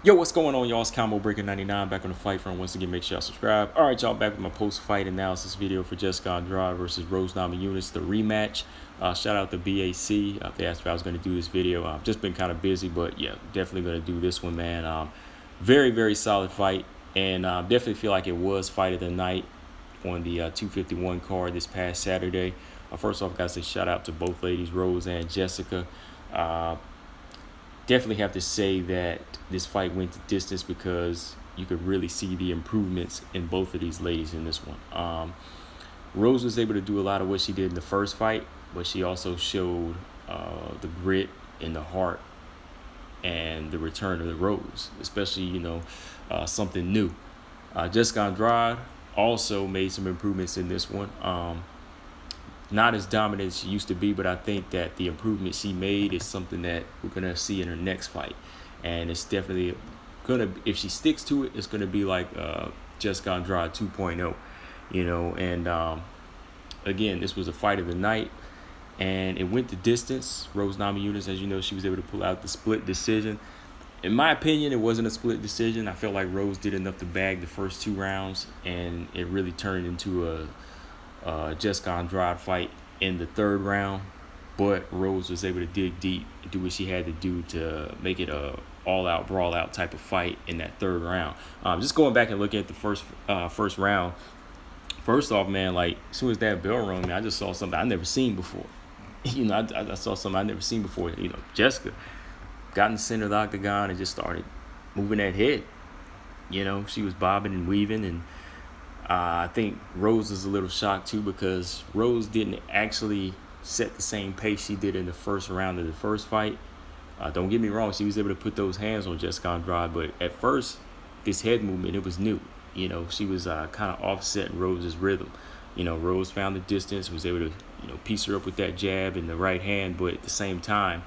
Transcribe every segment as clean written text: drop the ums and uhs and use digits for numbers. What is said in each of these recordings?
Yo, what's going on, y'all? It's Combo Breaker 99 back on the fight front. Once again, make sure y'all subscribe. All right, y'all, back with my post-fight analysis video for Jessica Andrade versus Rose Namajunas, the rematch. Shout out to BAC. They asked if I was going to do this video. I've just been kind of busy, but yeah, definitely going to do this one, man. Very, very solid fight, and definitely feel like it was fight of the night on the 251 card this past Saturday. First off, guys, say shout out to both ladies, Rose and Jessica. Definitely have to say that this fight went the distance because you could really see the improvements in both of these ladies in this one. Rose was able to do a lot of what she did in the first fight, but she also showed the grit and the heart and the return of the Rose, especially, something new. Jessica Andrade also made some improvements in this one. Not as dominant as she used to be, but I think that the improvement she made is something that we're going to see in her next fight. And it's definitely going to, if she sticks to it, it's going to be like Jessica Andrade 2.0, And again, this was a fight of the night, and it went the distance. Rose Namajunas, as you know, she was able to pull out the split decision. In my opinion, it wasn't a split decision. I felt like Rose did enough to bag the first two rounds, and it really turned into a Jessica Andrade fight in the third round, but Rose was able to dig deep and do what she had to do to make it a all-out, brawl-out type of fight in that third round. Just going back and looking at the first round, first off, man, like as soon as that bell rung, man, I just saw something I never seen before. I saw something I never seen before. Jessica got in the center of the octagon and just started moving that head. She was bobbing and weaving, and I think Rose is a little shocked too because Rose didn't actually set the same pace she did in the first round of the first fight. Don't get me wrong, she was able to put those hands on Jessica Andrade, but at first, this head movement, it was new. She was kind of offsetting Rose's rhythm. Rose found the distance, was able to, piece her up with that jab and the right hand, but at the same time,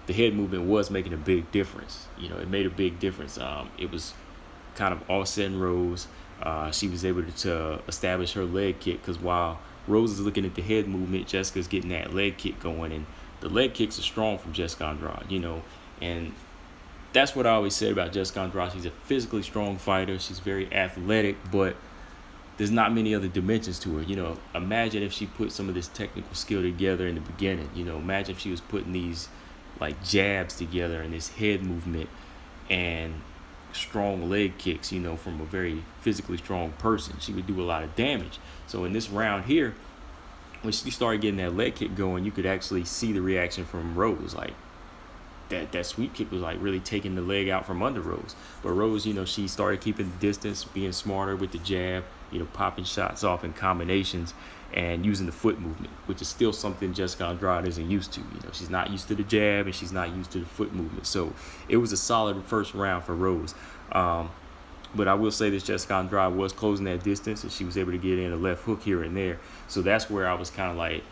the head movement was making a big difference. It made a big difference. It was kind of offsetting Rose. She was able to establish her leg kick because while Rose is looking at the head movement, Jessica's getting that leg kick going, and the leg kicks are strong from Jessica Andrade, and that's what I always said about Jessica Andrade. She's a physically strong fighter. She's very athletic, but there's not many other dimensions to her. Imagine if she put some of this technical skill together in the beginning. Imagine if she was putting these like jabs together and this head movement and strong leg kicks, from a very physically strong person. She would do a lot of damage. So in this round here, when she started getting that leg kick going, you could actually see the reaction from Rose. Like that sweep kick was like really taking the leg out from under Rose. But Rose, she started keeping the distance, being smarter with the jab, popping shots off in combinations and using the foot movement, which is still something Jessica Andrade isn't used to. She's not used to the jab and she's not used to the foot movement. So it was a solid first round for Rose. But I will say this, Jessica Andrade was closing that distance and she was able to get in a left hook here and there. So that's where I was kind of like,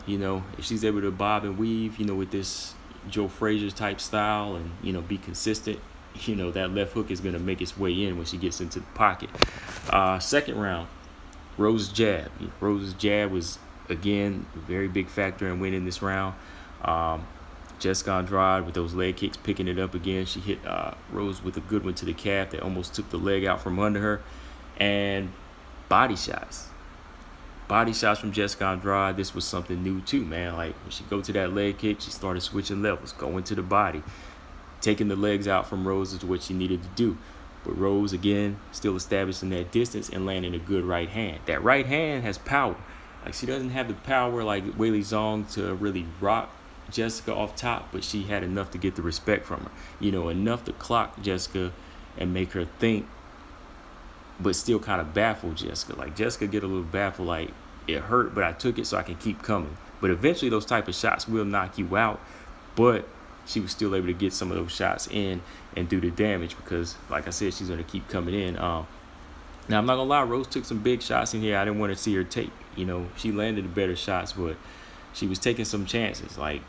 if she's able to bob and weave, with this Joe Frazier type style and, be consistent, that left hook is going to make its way in when she gets into the pocket. Second round, Rose's jab. Rose's jab was, again, a very big factor in winning this round. Jessica Andrade with those leg kicks, picking it up again. She hit Rose with a good one to the calf that almost took the leg out from under her. And body shots. Body shots from Jessica Andrade. This was something new too, man. Like when she go to that leg kick, she started switching levels, going to the body. Taking the legs out from Rose is what she needed to do. But Rose, again, still establishing that distance and landing a good right hand. That right hand has power. Like she doesn't have the power like Weili Zhang to really rock Jessica off top, but she had enough to get the respect from her. Enough to clock Jessica and make her think, but still kind of baffle Jessica. Like Jessica get a little baffled, like it hurt, but I took it so I can keep coming. But eventually those type of shots will knock you out, but she was still able to get some of those shots in and do the damage because, like I said, she's going to keep coming in. Now, I'm not going to lie, Rose took some big shots in here. I didn't want to see her take. She landed the better shots, but she was taking some chances. Like,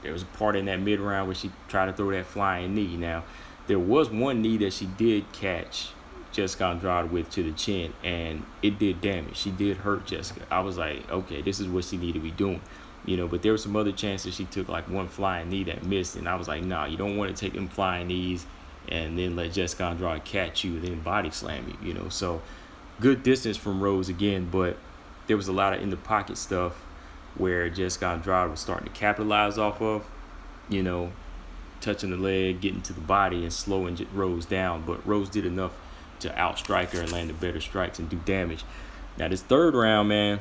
there was a part in that mid-round where she tried to throw that flying knee. Now, there was one knee that she did catch Jessica Andrade with to the chin, and it did damage. She did hurt Jessica. I was like, okay, this is what she needed to be doing. But there were some other chances she took, like one flying knee that missed, and I was like, nah, you don't want to take them flying knees and then let Jessica Andrade catch you and then body slam you, So good distance from Rose again, but there was a lot of in the pocket stuff where Jessica Andrade was starting to capitalize off of, you know, touching the leg, getting to the body, and slowing Rose down. But Rose did enough to outstrike her and land the better strikes and do damage. Now this third round, man,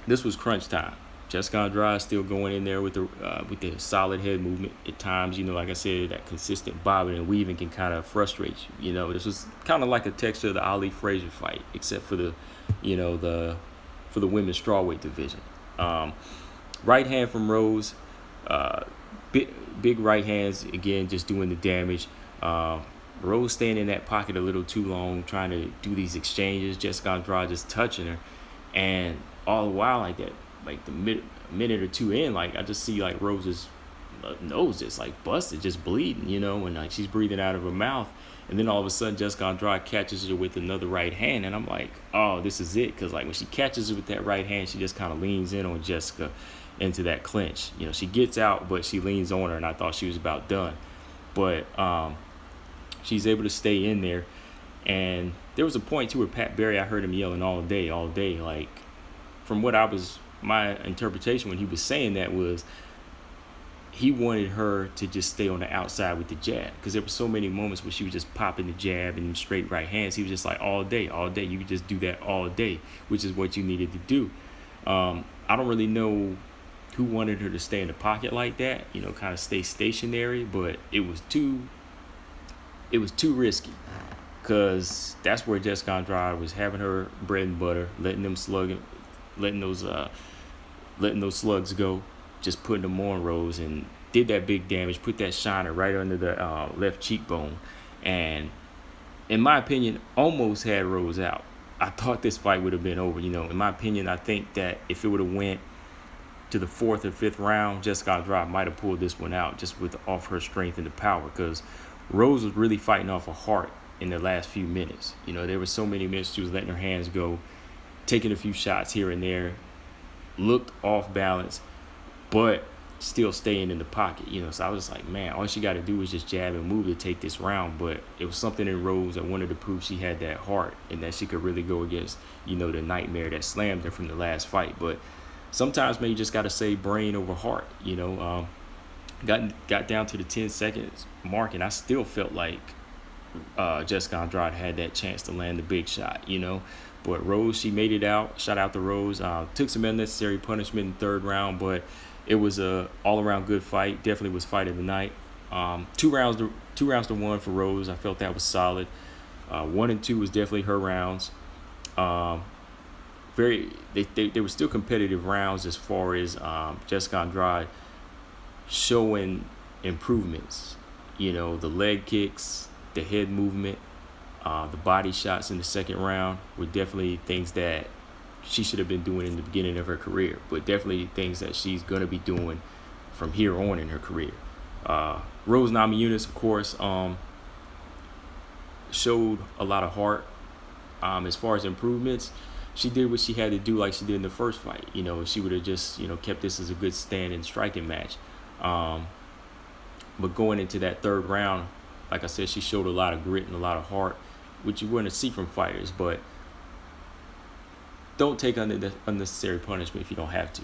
this was crunch time. Jessica Andrade still going in there with the solid head movement. At times, like I said, that consistent bobbing and weaving can kind of frustrate you. This was kind of like a texture of the Ali Frazier fight, except for the women's strawweight division. Right hand from Rose, big right hands again, just doing the damage. Rose staying in that pocket a little too long, trying to do these exchanges. Jessica Andrade just touching her, and all the while like that. Like the minute or two in, like I just see like Rose's nose just like busted, just bleeding, and like she's breathing out of her mouth, and then all of a sudden Jessica Andrade catches her with another right hand, and I'm like, oh, this is it, because like when she catches her with that right hand, she just kind of leans in on Jessica into that clinch. She gets out, but she leans on her, and I thought she was about done, but she's able to stay in there, and there was a point too where Pat Barry, I heard him yelling all day, like from what my interpretation when he was saying that was he wanted her to just stay on the outside with the jab, because there were so many moments where she was just popping the jab and straight right hands. He was just like, all day you could just do that all day, which is what you needed to do. I don't really know who wanted her to stay in the pocket like that, kind of stay stationary, but it was too risky, because that's where Jessica Andrade was having her bread and butter, letting those slugs go, just putting them on Rose, and did that big damage, put that shiner right under the left cheekbone, and in my opinion, almost had Rose out. I thought this fight would have been over. In my opinion, I think that if it would have went to the fourth or fifth round, Jessica Andrade might have pulled this one out just off her strength and the power, because Rose was really fighting off her heart in the last few minutes. There were so many minutes she was letting her hands go, taking a few shots here and there, looked off balance, but still staying in the pocket. So I was just like, man, all she got to do is just jab and move to take this round. But it was something in Rose that wanted to prove she had that heart and that she could really go against, the nightmare that slammed her from the last fight. But sometimes, man, you just got to say brain over heart. Got down to the 10 seconds mark, and I still felt like Jessica Andrade had that chance to land the big shot, But Rose, she made it out. Shout out to Rose. Took some unnecessary punishment in the third round, but it was a all-around good fight. Definitely was fight of the night. 2 rounds to 1 for Rose. I felt that was solid. 1 and 2 was definitely her rounds. They were still competitive rounds as far as Jessica Andrade showing improvements. The leg kicks, the head movement, the body shots in the second round were definitely things that she should have been doing in the beginning of her career, but definitely things that she's going to be doing from here on in her career. Rose Namajunas, of course, showed a lot of heart. As far as improvements, she did what she had to do like she did in the first fight. She would have just, kept this as a good stand and striking match. But going into that third round, like I said, she showed a lot of grit and a lot of heart, which you wouldn't see from fighters. But don't take unnecessary punishment if you don't have to.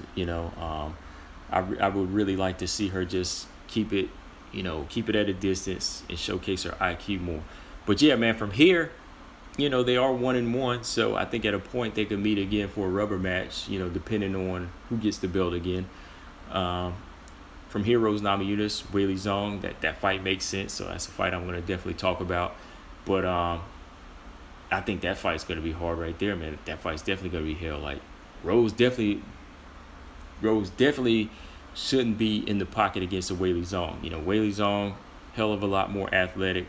I would really like to see her just keep it at a distance and showcase her IQ more. But yeah, man, from here, they are 1-1, so I think at a point they could meet again for a rubber match, depending on who gets the belt again. From here, Rose Namajunas, Weili Zhang, that fight makes sense, so that's a fight I'm going to definitely talk about. But I think that fight's going to be hard right there, man. That fight's definitely going to be hell. Like, Rose definitely shouldn't be in the pocket against a Weili Zhang. Weili Zhang, hell of a lot more athletic.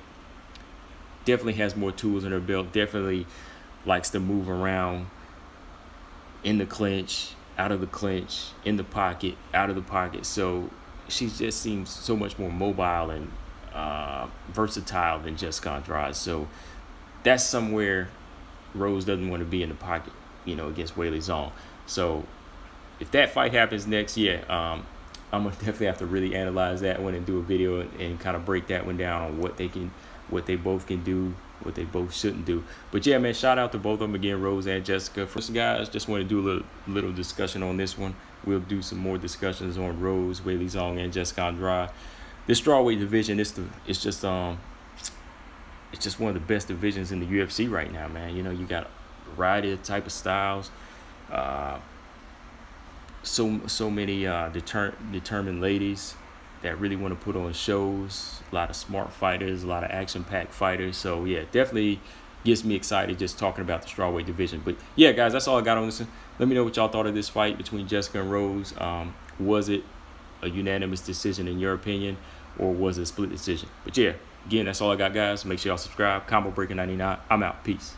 Definitely has more tools in her belt. Definitely likes to move around in the clinch, out of the clinch, in the pocket, out of the pocket. So she just seems so much more mobile and versatile than Jessica Andrade. So that's somewhere Rose doesn't want to be in the pocket, against Weili Zhang. So if that fight happens next, I'm gonna definitely have to really analyze that one and do a video and kind of break that one down on what they both can do, what they both shouldn't do. But yeah, man, shout out to both of them again, Rose and Jessica. First, guys, just want to do a little discussion on this one. We'll do some more discussions on Rose, Weili Zhang, and Jessica Andrade. This strawweight division, it's just one of the best divisions in the UFC right now, man. You know, you got a variety of type of styles. So many determined ladies that really want to put on shows. A lot of smart fighters, a lot of action-packed fighters. So yeah, definitely gets me excited just talking about the strawweight division. But yeah, guys, that's all I got on this. Let me know what y'all thought of this fight between Jessica and Rose. Was it a unanimous decision in your opinion, or was it a split decision? But yeah, again, that's all I got, guys. Make sure y'all subscribe. Combo Breaker 99. I'm out. Peace.